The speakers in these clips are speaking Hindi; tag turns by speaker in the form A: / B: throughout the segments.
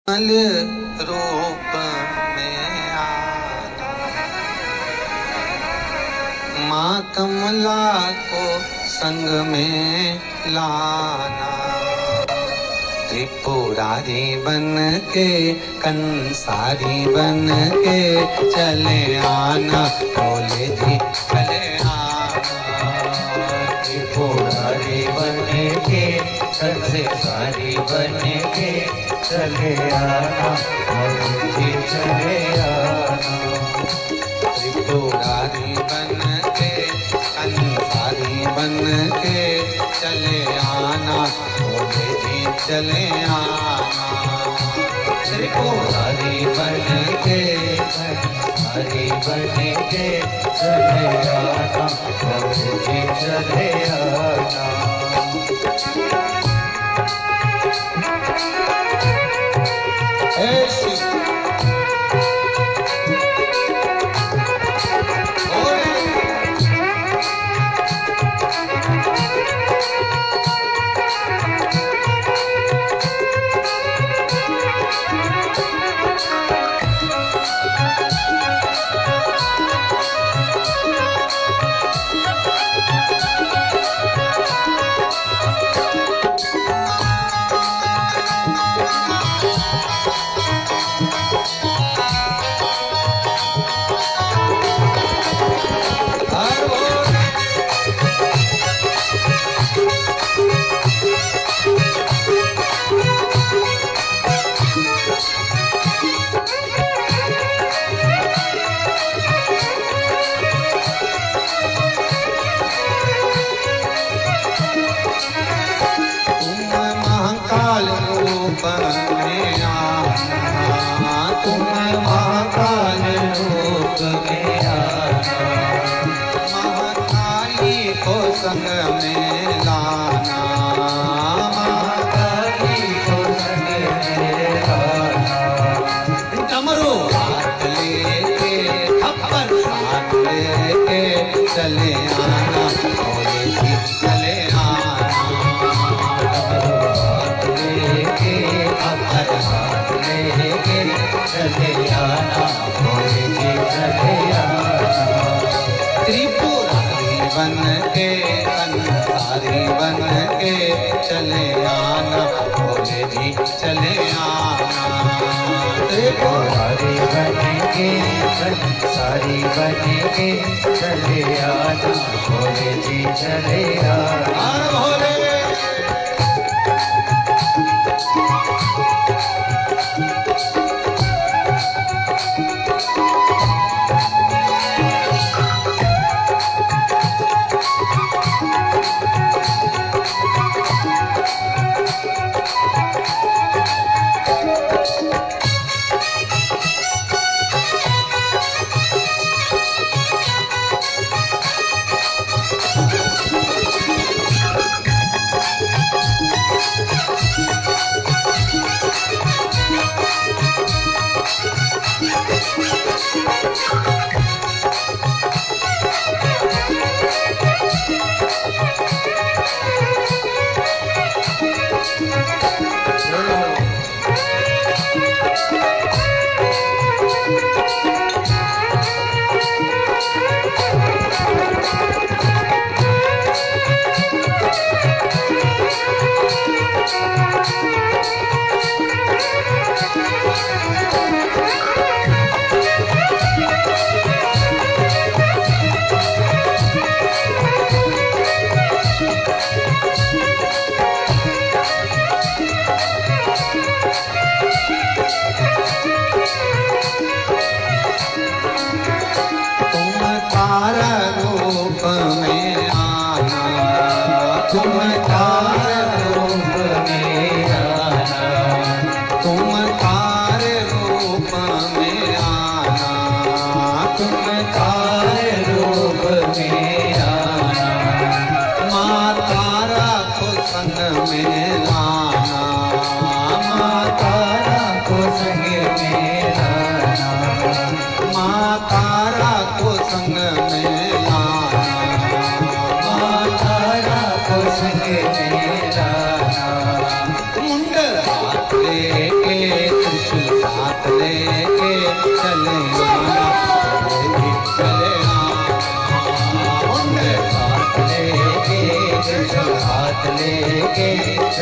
A: कमल रूप में आना, माँ कमला को संग में लाना। त्रिपुरारी बन के कंसारी बन के चले आना, भोले जी चले आना।
B: त्रिपुरारी बन के कंसारी बन के चले आना, भोले जी चले आना।
A: त्रिपुरारी बन के कंसारी बन के चले आना, भोले जी चले आना।
B: त्रिपुरारी बन के कंसारी बन के चले आना, भोले जी चले आना।
A: तुम महाकाल रूप में आना, महाकाली को संग में लाना।
B: महाकाली को संग में लाना।
A: डमरू हाथ लेके थप्पड़ हाथ लेके चले आना, भोले जी चले आना।
B: चले आना, भोले जी चले आना।
A: त्रिपुरारी बन के कंसारी बन के चले आना, भोले जी चले आना।
B: त्रिपुरारी बन के कंसारी बन के चले आना, भोले जी चले आना।
A: भोले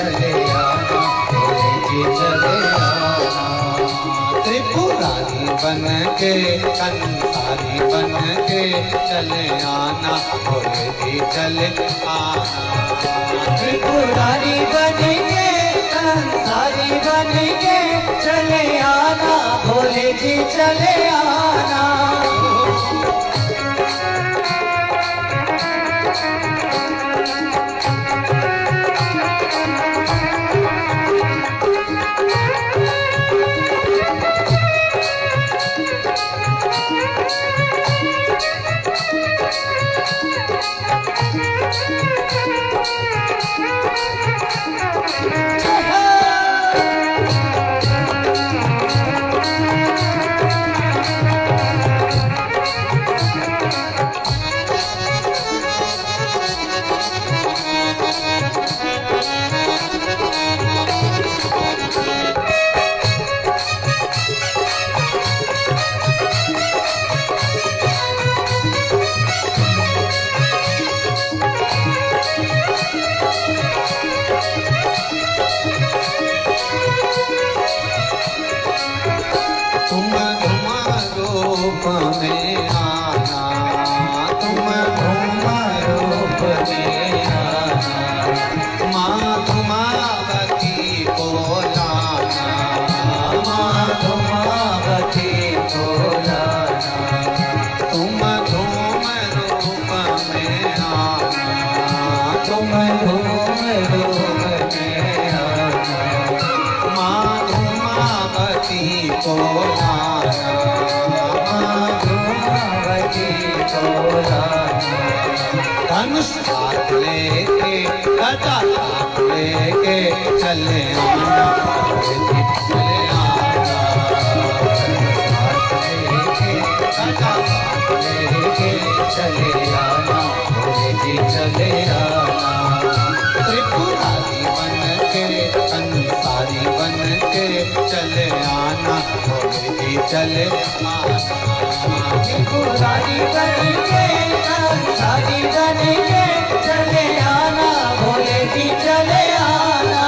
B: चले आना, भोले जी चले आना।
A: त्रिपुरारी बन के कंसारी बन के चले आना, भोले जी चले आना।
B: त्रिपुरारी बन के कंसारी बन के चले आना, भोले जी चले आना।
A: रूप में आना, तुम
B: तुम रूप में आना,
A: माँ धुमावती को लाना,
B: माँ धुमावती को लाना।
A: तुम धूम रूप में आना,
B: तुम धूम रूप में आना,
A: माँ धुमावती को लाना,
B: माँ धुमावती को लाना।
A: धनुष हाथ लेके गदा हाथ लेके चले आना, चले आना।
B: हाथ लेके
A: गदा हाथ
B: लेके चले आना, भोले जी चले आना।
A: त्रिपुरारी बन के कंसारी बन के चले आना, भोले जी चले आना।
B: त्रिपुरारी बन के कंसारी बन के चले आना, भोले जी चले आना।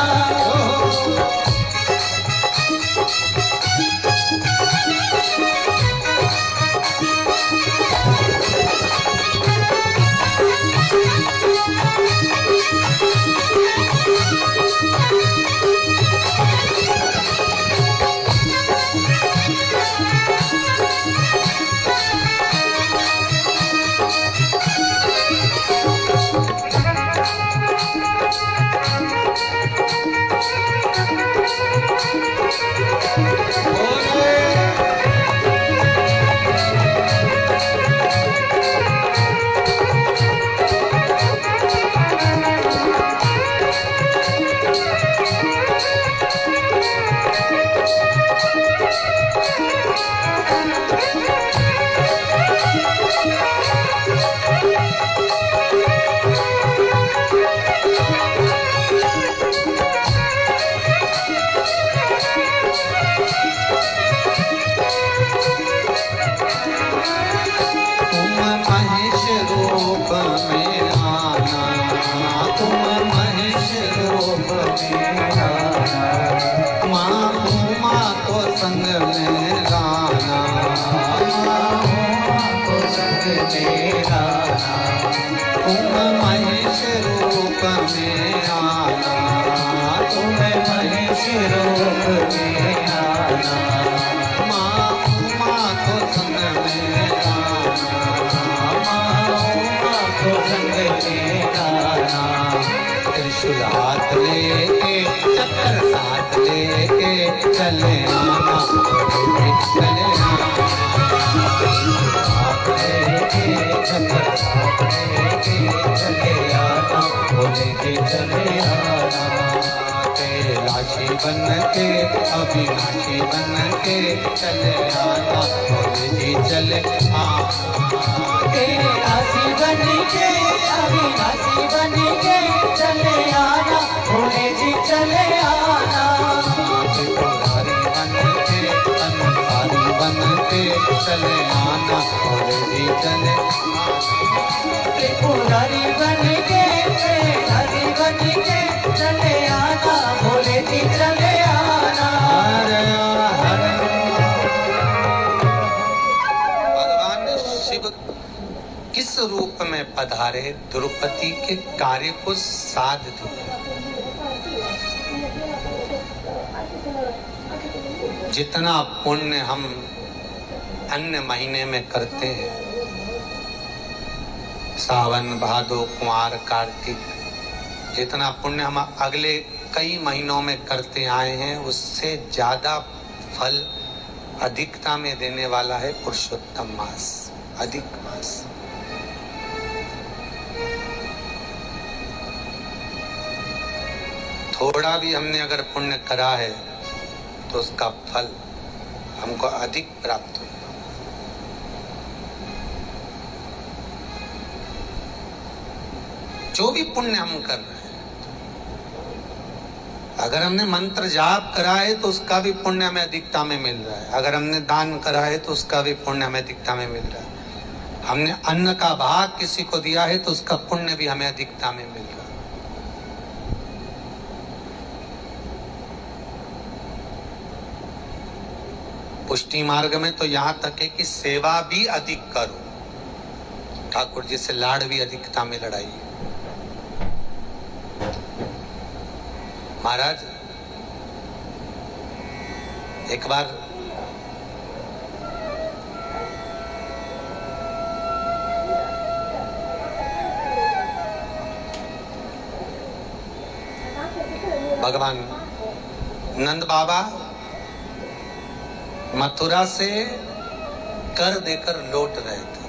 A: तुम महेश रूप में आना, तुम महेश रूप में आना, माँ उमा को संग में लाना,
B: माँ उमा को संग में लाना।
A: तुम महेश रूप में आना,
B: तुम महेश रूप में आना,
A: माँ उमा को संग में लाना,
B: माँ उमा को संग में लाना।
A: त्रिशूल हाथ लेके चक्र साथ लेके चले आना, चले आना।
B: हाथ लेके चक्र साथ लेके चले आना, भोले जी चले आना।
A: कैलाशी बन के अविनाशी बन के चले आना, भोले जी चले आना।
B: कैलाशी बन के अविनाशी बन के चले आना, भोले जी चले आना।
A: त्रिपुरारी बन के कंसारी बन के चले आना, भोले जी चले आना।
B: त्रिपुरारी बन के कंसारी बन के चले आना,
A: रूप में पधारे, द्रौपदी के कार्य को साध दिया। जितना पुण्य हम अन्य महीने में करते हैं, सावन, भादो, कुंवार, कार्तिक, जितना पुण्य हम अगले कई महीनों में करते आए हैं, उससे ज्यादा फल अधिकता में देने वाला है पुरुषोत्तम मास, अधिक मास। थोड़ा भी हमने अगर पुण्य करा है तो उसका फल हमको अधिक प्राप्त होगा। जो भी पुण्य हम कर रहे हैं, अगर हमने मंत्र जाप करा है तो उसका भी पुण्य हमें अधिकता में मिल रहा है। अगर हमने दान करा है तो उसका भी पुण्य हमें अधिकता में मिल रहा है। हमने अन्न का भाग किसी को दिया है तो उसका पुण्य भी हमें अधिकता में मिल रहा है। पुष्टि मार्ग में तो यहां तक है कि सेवा भी अधिक करो, ठाकुर जी से लाड़ भी अधिकता में लड़ाई। महाराज एक बार भगवान नंद बाबा मथुरा से कर देकर लौट रहे थे।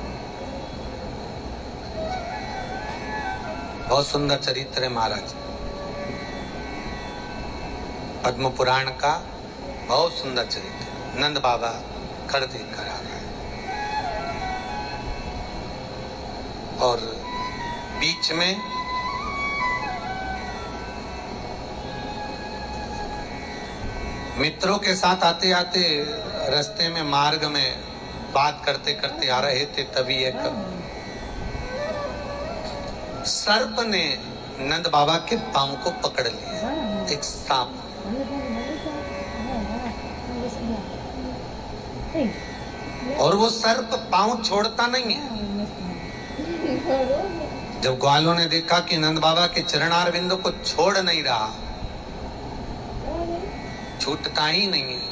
A: बहुत सुंदर चरित्र है महाराज, पद्म पुराण का बहुत सुंदर चरित्र। नंद बाबा कर देकर आ रहे और बीच में मित्रों के साथ आते आते रास्ते में मार्ग में बात करते करते आ रहे थे, तभी एक सर्प ने नंद बाबा के पांव को पकड़ लिया, एक सांप। और वो सर्प पांव छोड़ता नहीं है। जब ग्वालों ने देखा कि नंद बाबा के चरणार बिंदु को छोड़ नहीं रहा, छूटता ही नहीं है,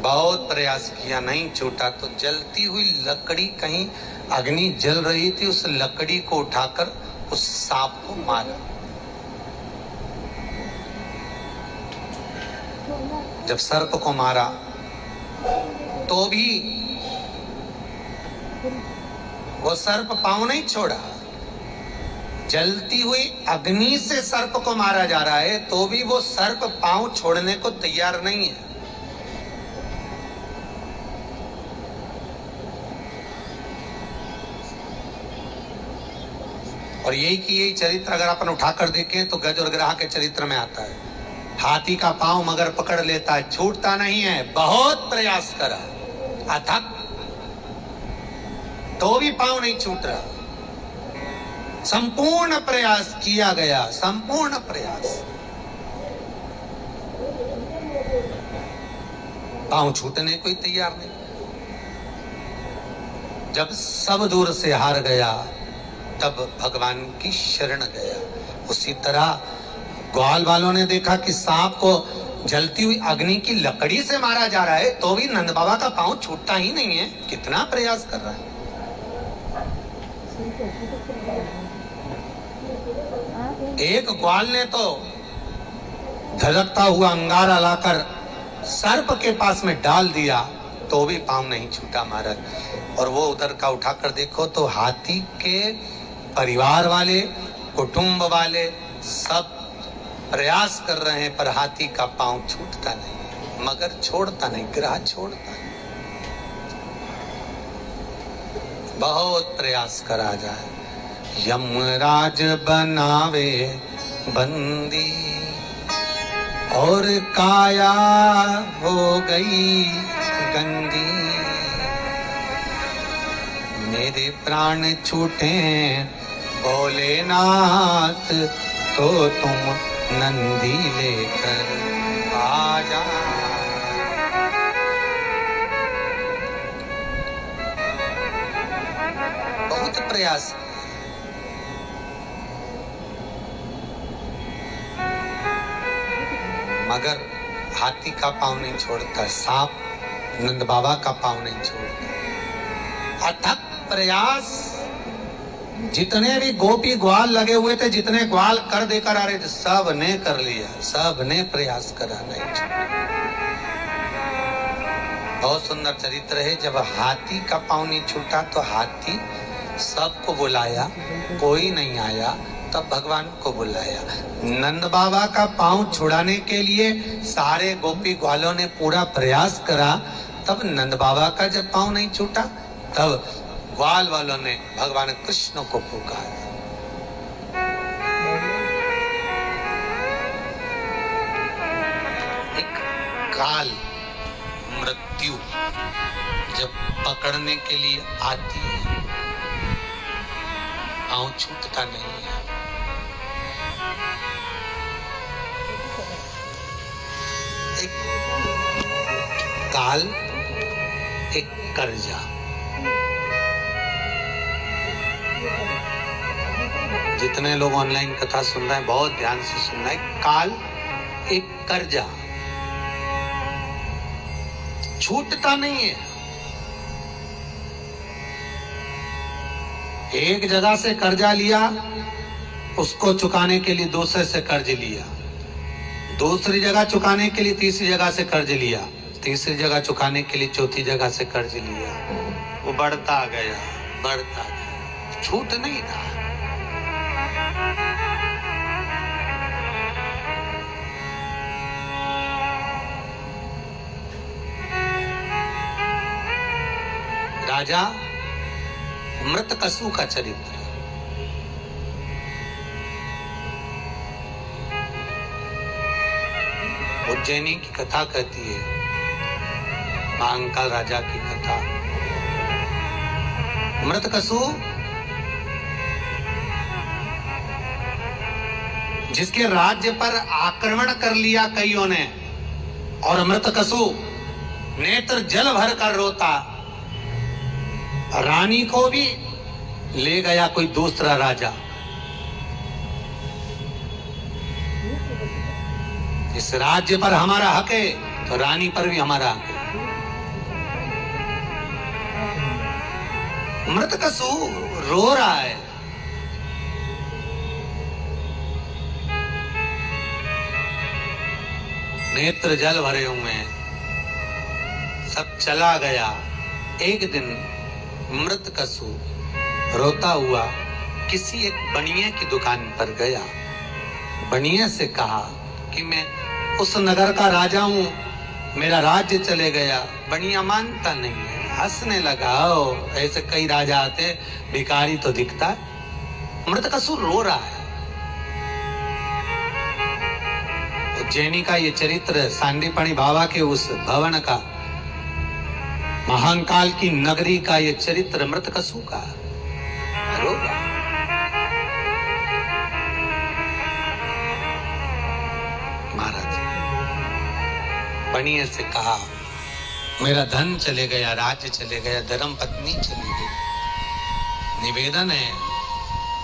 A: बहुत प्रयास किया, नहीं छूटा, तो जलती हुई लकड़ी, कहीं अग्नि जल रही थी, उस लकड़ी को उठाकर उस सांप को मारा। जब सर्प को मारा तो भी वो सर्प पांव नहीं छोड़ा। जलती हुई अग्नि से सर्प को मारा जा रहा है तो भी वो सर्प पांव छोड़ने को तैयार नहीं है। और यही की यही चरित्र अगर अपन उठाकर देखें तो गज और ग्राह के चरित्र में आता है। हाथी का पांव मगर पकड़ लेता है, छूटता नहीं है, बहुत प्रयास करा, अथक, तो भी पांव नहीं छूट रहा। संपूर्ण प्रयास किया गया, संपूर्ण प्रयास, पांव छूटने को ही तैयार नहीं। जब सब दूर से हार गया तब भगवान की शरण गया। उसी तरह ग्वाल वालों ने देखा कि सांप को जलती हुई अग्नि की लकड़ी से मारा जा रहा है तो भी नंद बाबा का पांव छूटता ही नहीं है, कितना प्रयास कर रहा है। एक ग्वाल ने तो धड़कता हुआ अंगारा लाकर सर्प के पास में डाल दिया तो भी पांव नहीं छूटा महाराज। और वो उधर का उठाकर देखो तो हाथी के परिवार वाले, कुटुंब वाले सब प्रयास कर रहे हैं पर हाथी का पांव छूटता नहीं, मगर छोड़ता नहीं, ग्राह छोड़ता नहीं। बहुत प्रयास करा जाए, यमराज बनावे बंदी और काया हो गई गंदी। मेरे प्राण छूटे भोलेनाथ तो तुम नंदी लेकर आ जा। बहुत प्रयास। मगर हाथी का पांव नहीं छोड़ता, सांप नंद बाबा का पांव नहीं छोड़ता। अथक प्रयास, जितने भी गोपी ग्वाल लगे हुए थे, जितने ग्वाल कर देकर आ रहे थे, सब ने कर लिया, सब ने प्रयास करा, नहीं छोड़ा। बहुत सुंदर चरित्र है। जब हाथी का पांव नहीं छूटा तो हाथी सबको बुलाया, कोई नहीं आया, तब भगवान को बुलाया। नंद बाबा का पांव छुड़ाने के लिए सारे गोपी ग्वालों ने पूरा प्रयास करा, तब नंद बाबा का जब पांव नहीं छूटा, तब ग्वाल वालों ने भगवान कृष्ण को पुकारा। एक काल, मृत्यु जब पकड़ने के लिए आती है, पांव छूटता नहीं है। एक काल, एक कर्जा। जितने लोग ऑनलाइन कथा सुन रहे हैं, बहुत ध्यान से सुनना है। काल, एक कर्जा, छूटता नहीं है। एक जगह से कर्जा लिया, उसको चुकाने के लिए दूसरे से कर्ज लिया, दूसरी जगह चुकाने के लिए तीसरी जगह से कर्ज लिया, तीसरी जगह चुकाने के लिए चौथी जगह से कर्ज लिया। वो बढ़ता गया, बढ़ता गया, छूट नहीं था। राजा मृतकसु का चरित्र। उज्जैनी की कथा कहती है, महाकाल राजा की कथा। मृतकसु जिसके राज्य पर आक्रमण कर लिया कईयों ने, और मृतकसु नेत्र जल भर कर रोता, रानी को भी ले गया कोई दूसरा राजा। इस राज्य पर हमारा हक है तो रानी पर भी हमारा हक है। मृतकसु रो रहा है। नेत्र जल भरे हुए हैं, सब चला गया। एक दिन मृतकसु रोता हुआ किसी एक बनिए की दुकान पर गया। बनिए से कहा कि मैं उस नगर का राजा हूं, मेरा राज्य चले गया। बनिया मानता नहीं है, हंसने लगा। ऐसे कई राजा आते, भिखारी तो दिखता है। मृतकसु रो रहा है। उज्जैनी का ये चरित्र, सांदीपनि बाबा के उस भवन का, महाकाल की नगरी का ये चरित्र मृतकसु का। रो रहा। महाराज बनिए से कहा, मेरा धन चले गया, राज्य चले गया, धर्म पत्नी चली गई। निवेदन है,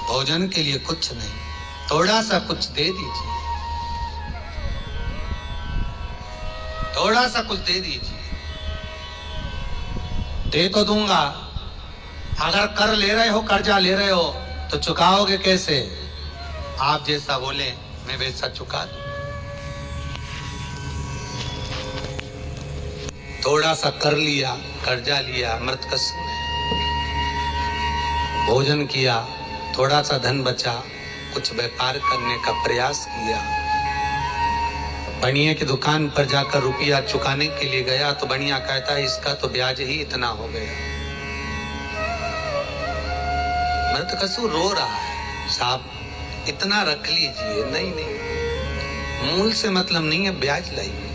A: भोजन के लिए कुछ नहीं, थोड़ा सा कुछ दे दीजिए, थोड़ा सा कुछ दे दीजिए। दे तो दूंगा, अगर कर ले रहे हो, कर्जा ले रहे हो, तो चुकाओगे कैसे? आप जैसा बोले मैं वैसा चुका दूं। थोड़ा सा कर लिया, कर्जा लिया मृतकसु ने, भोजन किया, थोड़ा सा धन बचा, कुछ व्यापार करने का प्रयास किया। बनिया की दुकान पर जाकर रुपया चुकाने के लिए गया तो बनिया कहता है, इसका तो ब्याज ही इतना हो गया। मृतकसु रो रहा है, साहब इतना रख लीजिए। नहीं नहीं, मूल से मतलब नहीं है, ब्याज लाइए।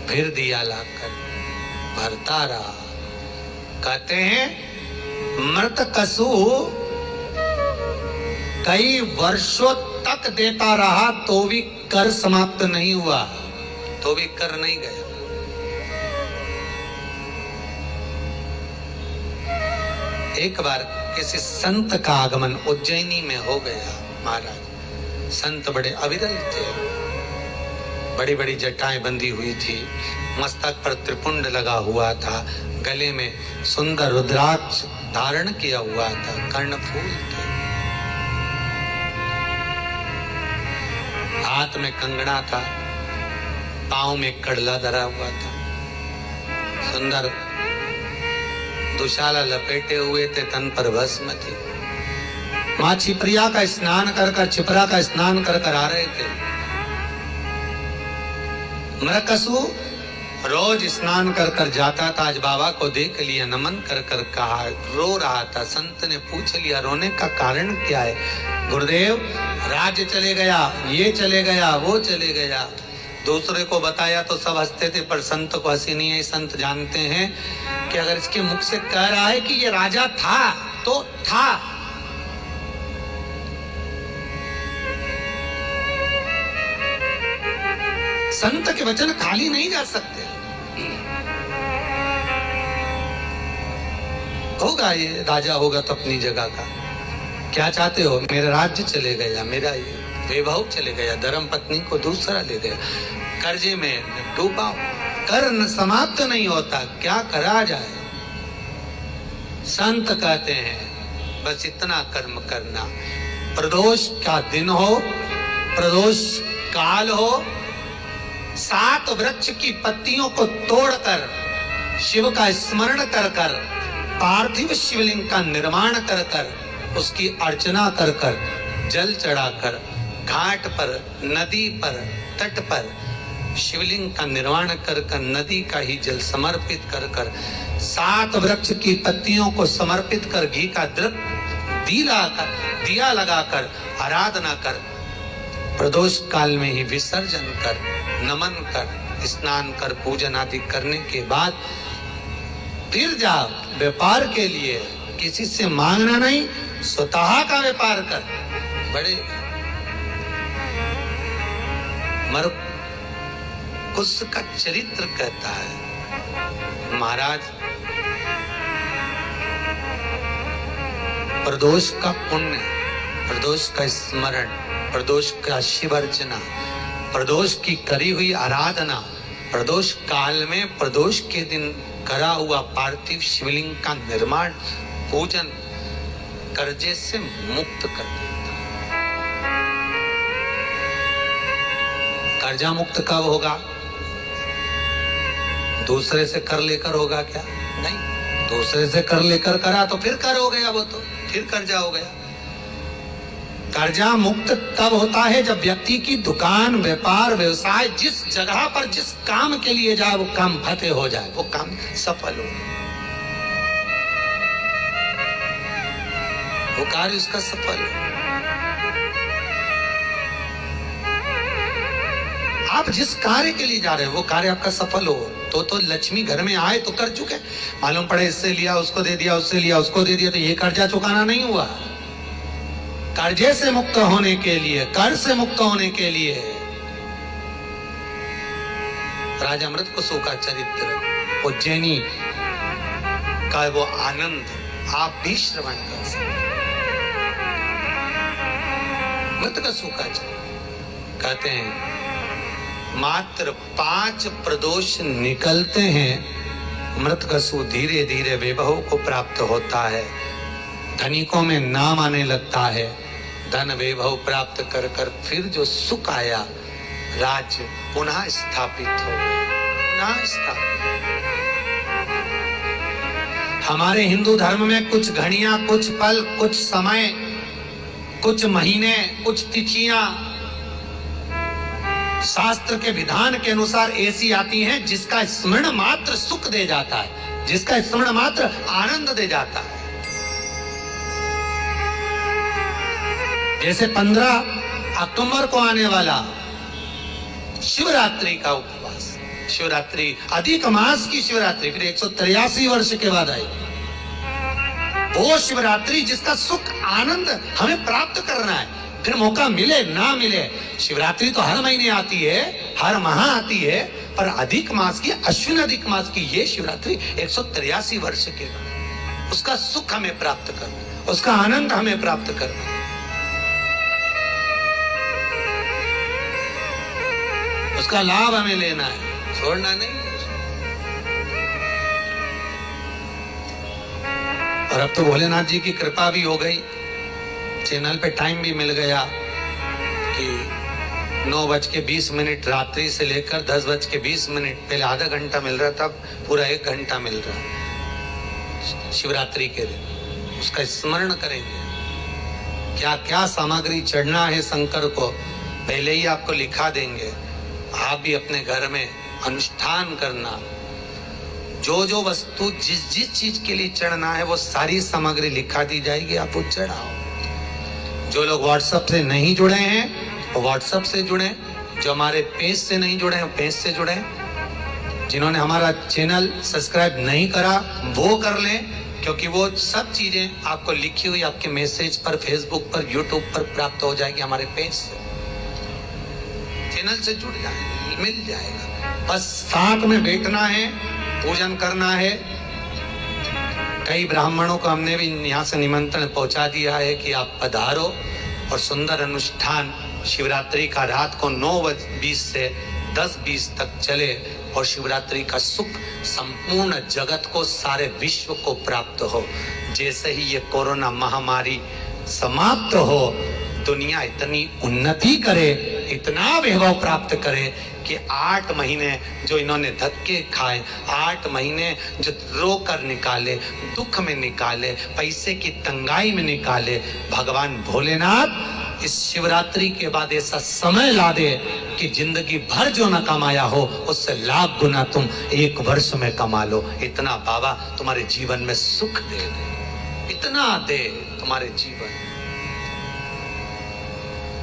A: फिर दिया लाकर भरता रहा। कहते हैं मृतकसु कई वर्षों तक देता रहा तो भी कर समाप्त नहीं हुआ, तो भी कर नहीं गया। एक बार किसी संत का आगमन उज्जैनी में हो गया। महाराज संत बड़े अविरल थे, बड़ी बड़ी जटाएं बंधी हुई थी, मस्तक पर त्रिपुंड लगा हुआ था, गले में सुंदर रुद्राक्ष धारण किया हुआ था, कर्णफूल थे, हाथ में कंगना था, पांव में कड़ला धरा हुआ था, सुंदर दुशाला लपेटे हुए थे, तन पर भस्म थी। मां छिपरिया का स्नान कर छिपरा का स्नान कर आ रहे थे। मृकसु रोज स्नान कर जाता था, आज बाबा को देख लिया, नमन कर कहा, रो रहा था। संत ने पूछ लिया रोने का कारण क्या है? गुरुदेव राज्य चले गया, ये चले गया, वो चले गया। दूसरे को बताया तो सब हंसते थे, पर संत को हंसी नहीं है। संत जानते हैं कि अगर इसके मुख से कह रहा है कि ये राजा था तो था। संत के वचन खाली नहीं जा सकते। होगा ये राजा होगा तो अपनी जगह का। क्या चाहते हो? मेरा राज्य चले गया, मेरा ये वैभव चले गया, धर्म पत्नी को दूसरा ले गया, कर्जे में डूबा, कर्म समाप्त नहीं होता, क्या करा जाए? संत कहते हैं बस इतना कर्म करना, प्रदोष का दिन हो, प्रदोष काल हो, 7 वृक्ष की पत्तियों को तोड़कर शिव का स्मरण कर पार्थिव शिवलिंग का निर्माण कर उसकी अर्चना कर जल चढ़ाकर घाट पर, नदी पर, तट पर शिवलिंग का निर्माण कर नदी का ही जल समर्पित कर 7 वृक्ष की पत्तियों को समर्पित कर घी का दिया लगाकर आराधना कर प्रदोष काल में ही विसर्जन कर, नमन कर, स्नान कर, पूजन आदि करने के बाद फिर जा व्यापार के लिए। किसी से मांगना नहीं, स्वतः का व्यापार कर। बड़े मरकुस का चरित्र कहता है, महाराज प्रदोष का पुण्य, प्रदोष का स्मरण, प्रदोष का शिव अर्चना, प्रदोष की करी हुई आराधना, प्रदोष काल में प्रदोष के दिन करा हुआ पार्थिव शिवलिंग का निर्माण, पूजन कर्जे से मुक्त कर देता। कर्जा मुक्त कब होगा? दूसरे से कर लेकर होगा क्या? नहीं, दूसरे से कर लेकर करा तो फिर कर हो गया, वो तो फिर कर्जा हो गया। कर्जा मुक्त तब होता है जब व्यक्ति की दुकान, व्यापार, व्यवसाय जिस जगह पर जिस काम के लिए जाए वो काम फतेह हो जाए, वो काम सफल हो, वो कार्य उसका सफल हो। आप जिस कार्य के लिए जा रहे हैं वो कार्य आपका सफल हो तो लक्ष्मी घर में आए तो कर चुके। मालूम पड़े इससे लिया उसको दे दिया, उससे लिया उसको दे दिया, तो ये कर्जा चुकाना नहीं हुआ। कर्जे से मुक्त होने के लिए, कर से मुक्त होने के लिए राजा मृतकसु का चरित्र, उज्जैनी का वो आनंद आप भी श्रवण कर सकते। मृतकसु का चरित्र कहते हैं मात्र 5 प्रदोष निकलते हैं, मृतकसु धीरे धीरे वैभव को प्राप्त होता है, धनिकों में नाम आने लगता है, धन वैभव प्राप्त कर फिर जो सुख आया, राज्य पुनः स्थापित हो गया, पुनः स्थापित। हमारे हिंदू धर्म में कुछ घड़ियां, कुछ पल, कुछ समय, कुछ महीने, कुछ तिथियां शास्त्र के विधान के अनुसार ऐसी आती हैं जिसका स्मरण मात्र सुख दे जाता है, जिसका स्मरण मात्र आनंद दे जाता है। जैसे 15 अक्टूबर को आने वाला शिवरात्रि का उपवास, शिवरात्रि अधिक मास की शिवरात्रि फिर 183 वर्ष के बाद आई, वो शिवरात्रि जिसका सुख आनंद हमें प्राप्त करना है, फिर मौका मिले ना मिले। शिवरात्रि तो हर महीने आती है, हर माह आती है, पर अधिक मास की, अश्विन अधिक मास की ये शिवरात्रि 183 वर्ष के बाद। उसका सुख हमें प्राप्त करना, उसका आनंद हमें प्राप्त करना। उसका लाभ हमें लेना है, छोड़ना नहीं। और अब तो भोलेनाथ जी की कृपा भी हो गई, चैनल पे टाइम भी मिल गया कि 9:20 रात्रि से लेकर 10:20, पहले आधा घंटा मिल रहा था, पूरा 1 घंटा मिल रहा है शिवरात्रि के दिन। उसका स्मरण करेंगे, क्या क्या सामग्री चढ़ना है शंकर को पहले ही आपको लिखा देंगे। आप भी अपने घर में अनुष्ठान करना, जो जो वस्तु जिस जिस चीज के लिए चढ़ना है वो सारी सामग्री लिखा दी जाएगी, आप वो चढ़ाओ। जो लोग व्हाट्सएप से नहीं जुड़े हैं वो व्हाट्सएप से जुड़े, जो हमारे पेज से नहीं जुड़े हैं पेज से जुड़े, जिन्होंने हमारा चैनल सब्सक्राइब नहीं करा वो कर लें, क्योंकि वो सब चीजें आपको लिखी हुई आपके मैसेज पर, फेसबुक पर, यूट्यूब पर प्राप्त हो जाएगी हमारे पेज से। चैनल से जुड़ जाए, मिल जाएगा। बस साथ में बैठना है, पूजन करना है। कई ब्राह्मणों को हमने भी यहाँ से निमंत्रण पहुंचा दिया है कि आप पधारो और सुंदर अनुष्ठान शिवरात्रि का रात को 9:20 से 10:20 तक चले और शिवरात्रि का सुख संपूर्ण जगत को, सारे विश्व को प्राप्त हो। जैसे ही ये कोरोना महामारी समाप्त हो, दुनिया इतनी उन्नति करे, इतना वैभव प्राप्त करे कि 8 महीने जो इन्होंने धक्के खाए, 8 महीने जो रो कर निकाले, दुख में निकाले, पैसे की तंगाई में निकाले, भगवान भोलेनाथ इस शिवरात्रि के बाद ऐसा समय ला दे कि जिंदगी भर जो न कमाया हो उससे लाख गुना तुम 1 वर्ष में कमा लो। इतना बाबा तुम्हारे जीवन में सुख दे, इतना दे तुम्हारे जीवन,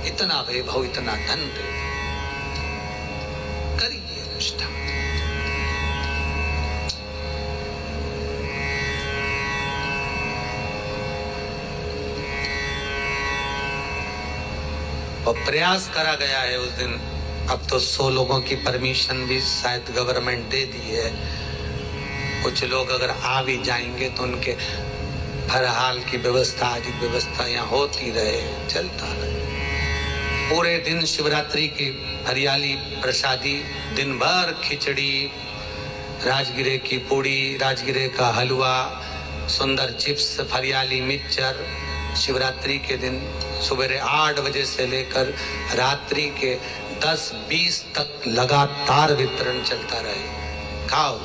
A: इतना वैभव, इतना धन दे। करिए अनुष्ठान। और प्रयास करा गया है उस दिन। अब तो 100 लोगों की परमिशन भी शायद गवर्नमेंट दे दी है। कुछ लोग अगर आ भी जाएंगे तो उनके फरहाल की व्यवस्था, आदि व्यवस्था यहाँ होती रहे, चलता रहे। पूरे दिन शिवरात्रि की हरियाली प्रसादी, दिन भर खिचड़ी, राजगिरे की पूड़ी, राजगिरे का हलवा, सुंदर चिप्स, हरियाली मिक्सचर। शिवरात्रि के दिन सुबह 8 बजे से लेकर रात्रि के 10-20 तक लगातार वितरण चलता रहे। खाओ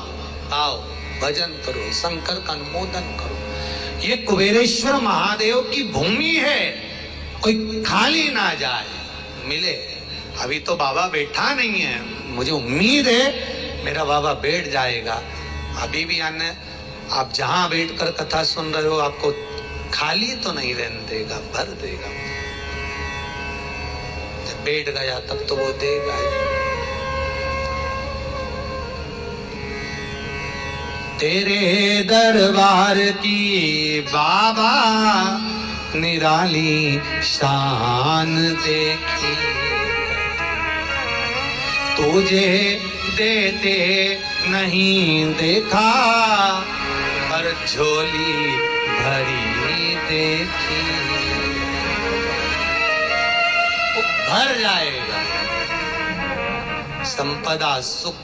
A: खाओ, भजन करो, शंकर का अनुमोदन करो। ये कुबेरेश्वर महादेव की भूमि है, कोई खाली ना जाए, मिले। अभी तो बाबा बैठा नहीं है, मुझे उम्मीद है मेरा बाबा बैठ जाएगा। अभी भी आने आप जहां बैठकर कथा सुन रहे हो, आपको खाली तो नहीं रहने देगा, भर देगा। जब बैठ गया तब तो वो देगा ही। तेरे दरबार की बाबा निराली शान देखी, तुझे देते नहीं देखा, पर झोली भरी देखी। वो भर जाएगा, संपदा, सुख,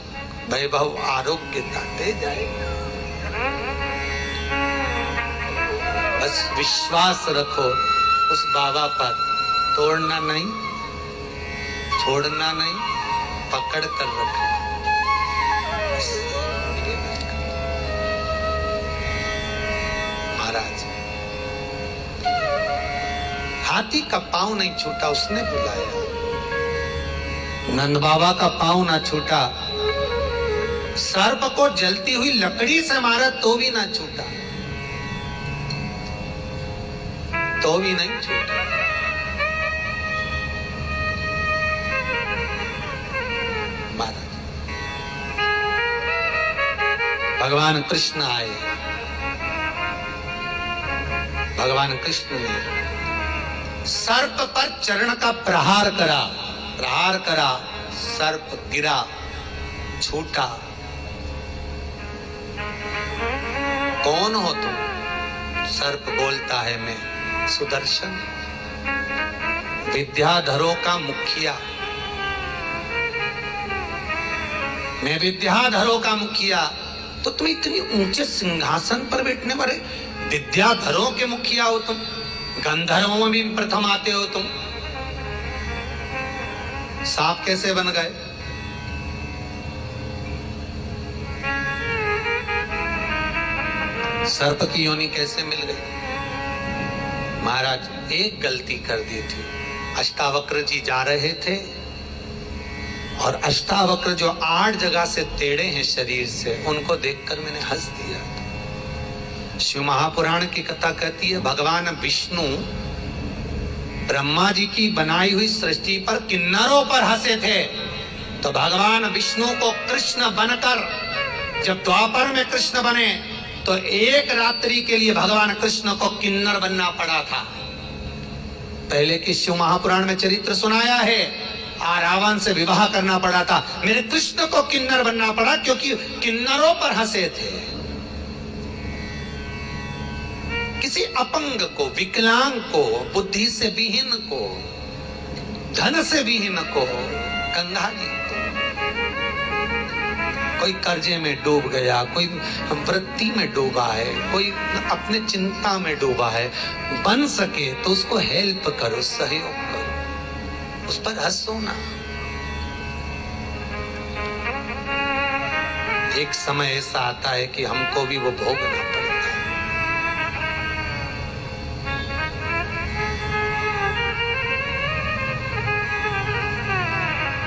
A: वैभव, आरोग्य दे जाएगा। बस विश्वास रखो उस बाबा पर, तोड़ना नहीं, छोड़ना नहीं, पकड़ कर रखना। महाराज, हाथी का पांव नहीं छूटा, उसने बुलाया। नंद बाबा का पांव ना छूटा, सर्प को जलती हुई लकड़ी से मारा तो भी ना छूटा, तो भी नहीं छूटा। महाराज, भगवान कृष्ण आए, भगवान कृष्ण ने सर्प पर चरण का प्रहार करा, प्रहार करा, सर्प गिरा, छूटा। कौन हो तुम? सर्प बोलता है, मैं सुदर्शन, विद्याधरों का मुखिया, मैं विद्याधरों का मुखिया। तो तुम इतनी ऊंचे सिंहासन पर बैठने वाले विद्याधरों के मुखिया हो तुम, गंधर्वों में भी प्रथम आते हो तुम, सांप कैसे बन गए? सर्प की योनि कैसे मिल गई? महाराज एक गलती कर दी थी। अष्टावक्र जी जा रहे थे और अष्टावक्र जो 8 जगह से टेढ़े हैं शरीर से, उनको देखकर मैंने हंस दिया। शिव महापुराण की कथा कहती है भगवान विष्णु ब्रह्मा जी की बनाई हुई सृष्टि पर किन्नरों पर हंसे थे, तो भगवान विष्णु को कृष्ण बनकर जब द्वापर में कृष्ण बने तो एक रात्रि के लिए भगवान कृष्ण को किन्नर बनना पड़ा था। पहले की शिव महापुराण में चरित्र सुनाया है, रावण से विवाह करना पड़ा था, मेरे कृष्ण को किन्नर बनना पड़ा क्योंकि किन्नरों पर हंसे थे। किसी अपंग को, विकलांग को, बुद्धि से विहीन को, धन से विहीन को, कंगाली को, कोई कर्जे में डूब गया, कोई वृत्ति में डूबा है, कोई अपने चिंता में डूबा है, बन सके तो उसको हेल्प करो, सहयोग करो, उस पर हंसो ना। एक समय ऐसा आता है कि हमको भी वो भोगना पड़ता है।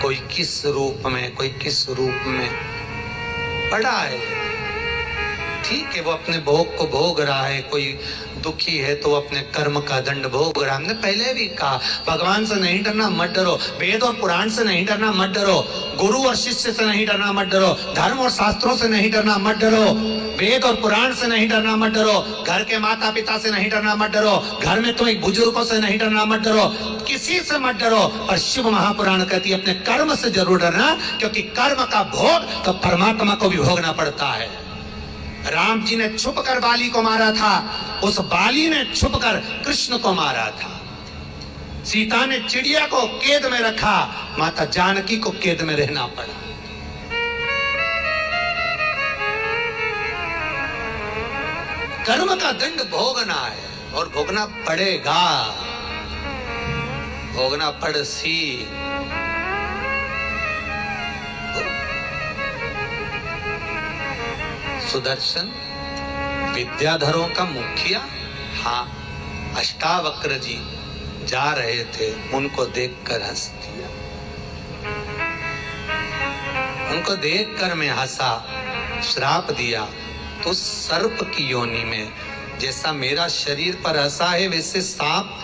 A: कोई किस रूप में, कोई किस रूप में पड़ा है, ठीक है, वो अपने भोग को भोग रहा है। कोई दुखी है तो अपने कर्म का दंड भोग रहा है। हमने पहले भी कहा भगवान से नहीं डरना, मत डरो, वेद और पुराण से नहीं डरना, मत डरो, गुरु और शिष्य से नहीं डरना, मत डरो, धर्म और शास्त्रों से नहीं डरना, मत डरो, वेद और पुराण से नहीं डरना, मत डरो, घर के माता पिता से नहीं डरना, मत डरो, घर में तुम्हें बुजुर्गों से नहीं डरना, मत डरो, किसी से मत डरो। और शिव महापुराण कहती है अपने कर्म से जरूर डरना, क्योंकि कर्म का भोग तो परमात्मा को भी भोगना पड़ता है। राम जी ने छुपकर बाली को मारा था, उस बाली ने छुपकर कृष्ण को मारा था। सीता ने चिड़िया को कैद में रखा, माता जानकी को कैद में रहना पड़ा। कर्म का दंड भोगना है और भोगना पड़ेगा, भोगना पड़सी। सुदर्शन विद्याधरों का मुखिया, हाँ, अष्टावक्र जी जा रहे थे, उनको देखकर हंस दिया, उनको देखकर मैं हंसा, श्राप दिया। तो सर्प की योनि में जैसा मेरा शरीर पर हंसा है, वैसे सांप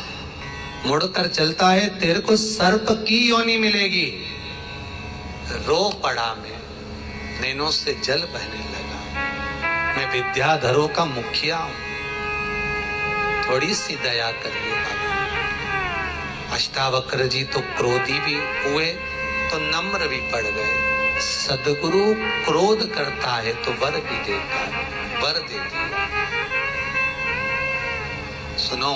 A: मुड़कर चलता है, तेरे को सर्प की योनि मिलेगी। रो पड़ा मैं, नैनों से जल बहने लगा। मैं विद्याधरों का मुखिया हूं, थोड़ी सी दया करिए बाबा। अष्टावक्र जी तो क्रोधी भी हुए तो नम्र भी पड़ गए। सदगुरु क्रोध करता है तो वर भी देता है, वर दे दिया। सुनो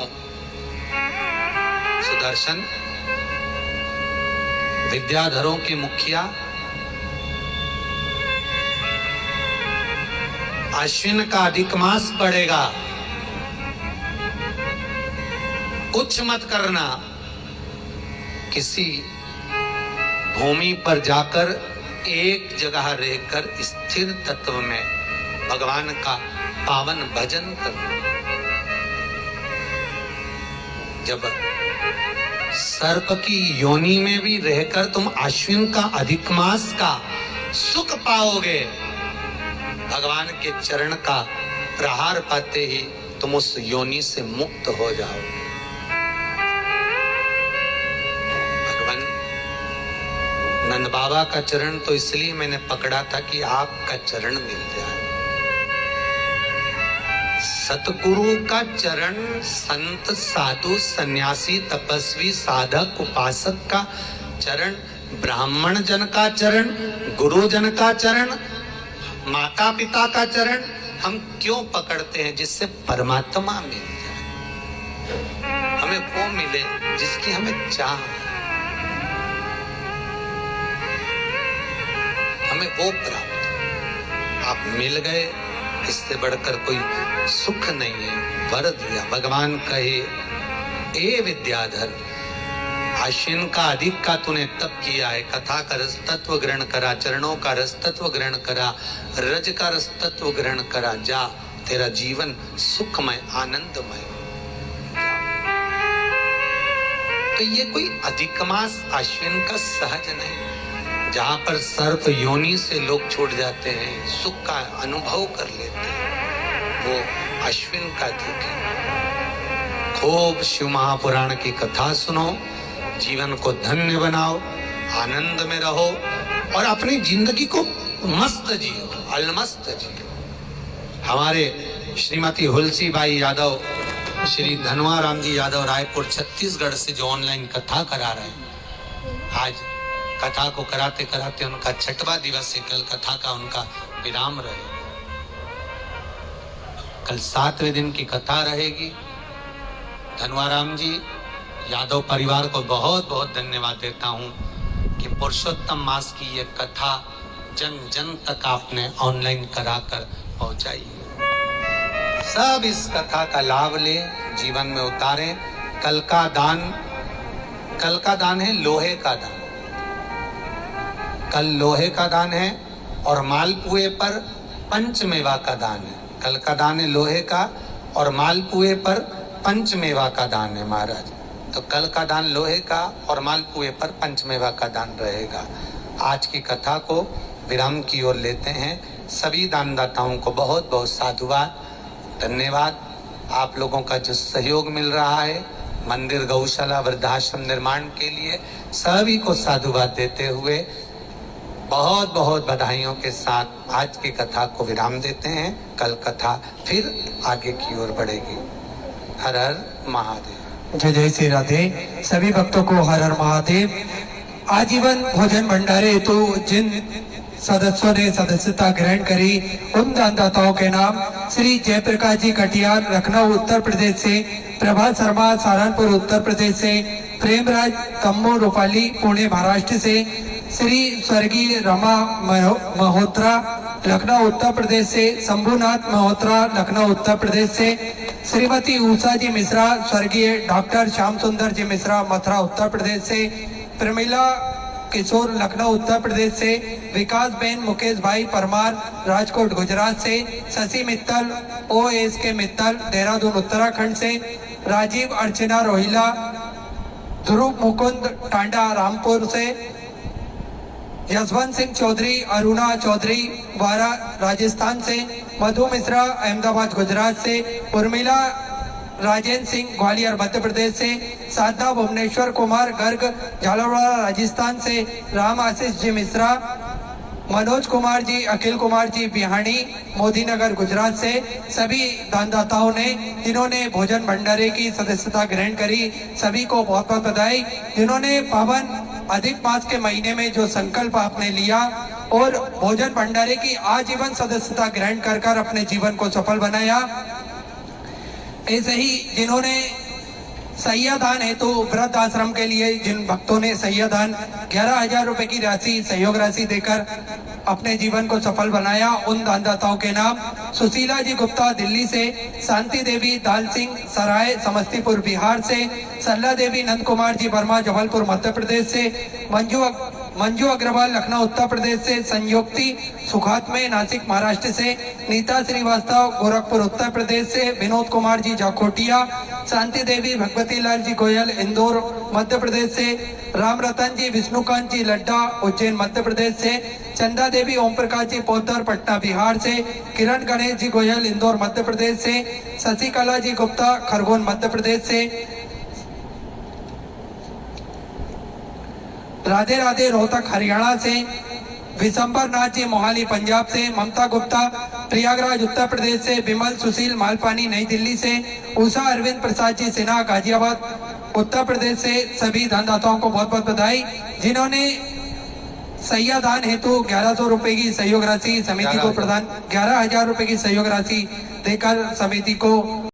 A: सुदर्शन, विद्याधरों के मुखिया, अश्विन का अधिक मास पड़ेगा, कुछ मत करना, किसी भूमि पर जाकर एक जगह रहकर स्थिर तत्व में भगवान का पावन भजन करना। जब सर्प की योनि में भी रहकर तुम अश्विन का अधिक मास का सुख पाओगे, भगवान के चरण का प्रहार पाते ही तुम उस योनि से मुक्त हो जाओगे। भगवान नंद बाबा का चरण तो इसलिए मैंने पकड़ा था कि आपका चरण मिल जाए। सतगुरु का चरण, संत साधु सन्यासी तपस्वी साधक उपासक का चरण, ब्राह्मण जन का चरण, गुरु जन का चरण, माता पिता का चरण, हम क्यों पकड़ते हैं? जिससे परमात्मा मिल जाए, हमें वो मिले जिसकी हमें चाह है, हमें वो प्राप्त। आप मिल गए, इससे बढ़कर कोई सुख नहीं है। वर दिया भगवान कहे, ए विद्याधर, आश्विन का अधिक का तूने तप किया है, कथा का रस तत्व ग्रहण करा, चरणों का रस तत्व ग्रहण करा, रज का रस तत्व ग्रहण करा, जा तेरा जीवन सुखमय आनंदमय। तो ये कोई अधिक मास आश्विन का सहज नहीं, जहां पर सर्प योनि से लोग छूट जाते हैं, सुख का अनुभव कर लेते हैं, वो अश्विन का अधिक है। खूब शिव महापुराण की कथा सुनो, जीवन को धन्य बनाओ, आनंद में रहो और अपनी जिंदगी को मस्त जियो, अलमस्त जियो। हमारे श्रीमती हुलसीबाई यादव, श्री धनवाराम जी यादव रायपुर छत्तीसगढ़ से जो ऑनलाइन कथा करा रहे हैं, आज कथा को कराते कराते उनका 6वां दिवस है। कल कथा का उनका विराम रहे, कल 7वें दिन की कथा रहेगी। धनवाराम जी यादव परिवार को बहुत बहुत धन्यवाद देता हूं कि पुरुषोत्तम मास की ये कथा जन जन तक आपने ऑनलाइन कराकर पहुंचाई। सब इस कथा का लाभ ले, जीवन में उतारें। कल का दान है लोहे का दान, कल लोहे का दान है और मालपुए पर पंचमेवा का दान है। कल का दान है लोहे का और मालपुए पर पंचमेवा का दान है महाराज। तो कल का दान लोहे का और मालपुए पर पंचमेवा का दान रहेगा। आज की कथा को विराम की ओर लेते हैं। सभी दानदाताओं को बहुत बहुत साधुवाद, धन्यवाद। आप लोगों का जो सहयोग मिल रहा है मंदिर, गौशाला, वृद्धाश्रम निर्माण के लिए, सभी को साधुवाद देते हुए बहुत बहुत बधाइयों के साथ आज की कथा को विराम देते हैं। कल कथा फिर आगे की ओर बढ़ेगी। हर हर महादेव।
C: जय जय श्री राधे। सभी भक्तों को हर हर महादेव। आजीवन भोजन भंडारे हेतु जिन सदस्यों ने सदस्यता ग्रहण करी, उन दानदाताओं के नाम श्री जयप्रकाश जी कटियार लखनऊ उत्तर प्रदेश से, प्रभात शर्मा सहारनपुर उत्तर प्रदेश से, प्रेमराज तम्मू रूपाली पुणे महाराष्ट्र से, श्री स्वर्गीय रमा मल्होत्रा लखनऊ उत्तर प्रदेश से, शंभुनाथ मल्होत्रा लखनऊ उत्तर प्रदेश से, श्रीमती उषा जी मिश्रा स्वर्गीय डॉक्टर श्याम सुंदर जी मिश्रा मथुरा उत्तर प्रदेश से, प्रमिला किशोर लखनऊ उत्तर प्रदेश से, विकास बेन मुकेश भाई परमार राजकोट गुजरात से, शशि मित्तल OSK मित्तल देहरादून उत्तराखंड से, राजीव अर्चना रोहिला ध्रुव मुकुंद टांडा रामपुर से, यशवंत सिंह चौधरी अरुणा चौधरी वारा राजस्थान से, मधु मिश्रा अहमदाबाद गुजरात से, उर्मिला राजेंद्र सिंह ग्वालियर मध्य प्रदेश से, साधना भुवनेश्वर कुमार गर्ग झालावाड़ राजस्थान से, राम आशीष जी मिश्रा, मनोज कुमार जी अखिल कुमार जी बिहानी मोदीनगर गुजरात से। सभी दानदाताओं ने जिन्होंने भोजन भंडारे की सदस्यता ग्रहण करी, सभी को बहुत बहुत बधाई। जिन्होंने पावन अधिक मास के महीने में जो संकल्प आपने लिया और भोजन भंडारे की आजीवन सदस्यता ग्रहण कर कर अपने जीवन को सफल बनाया, ऐसे ही जिन्होंने सह्यादान हेतु वृद्ध आश्रम के लिए जिन भक्तों ने सह्यादान 11,000 रुपए की राशि सहयोग राशि देकर अपने जीवन को सफल बनाया, उन दानदाताओं के नाम सुशीला जी गुप्ता दिल्ली से, शांति देवी दाल सिंह सराय समस्तीपुर बिहार से, सरला देवी नंद कुमार जी वर्मा जबलपुर मध्य प्रदेश से, मंजू अग्रवाल लखनऊ उत्तर प्रदेश से, संयुक्ति सुखात्मे नासिक महाराष्ट्र से, नीता श्रीवास्तव गोरखपुर उत्तर प्रदेश से, विनोद कुमार जी जाखोटिया, शांति देवी भगवती लाल जी गोयल इंदौर मध्य प्रदेश से, राम रतन जी विष्णुकांत जी लड्डा उज्जैन मध्य प्रदेश से, चंदा देवी ओम प्रकाश जी पोतर पटना बिहार से, किरण गणेश जी गोयल इंदौर मध्य प्रदेश से, शशिकला जी गुप्ता खरगोन मध्य प्रदेश से, राधे राधे रोहतक हरियाणा से, विशंबर नाथ जी मोहाली पंजाब से, ममता गुप्ता प्रयागराज उत्तर प्रदेश से, विमल सुशील मालपानी नई दिल्ली से, उषा अरविंद प्रसाद जी सिन्हा गाजियाबाद उत्तर प्रदेश से। सभी दानदाताओं को बहुत बहुत बधाई। जिन्होंने सैया दान हेतु 1100 रुपए की सहयोग राशि समिति को
A: 11,000
C: प्रदान 11,000 रुपए की सहयोग राशि देकर समिति को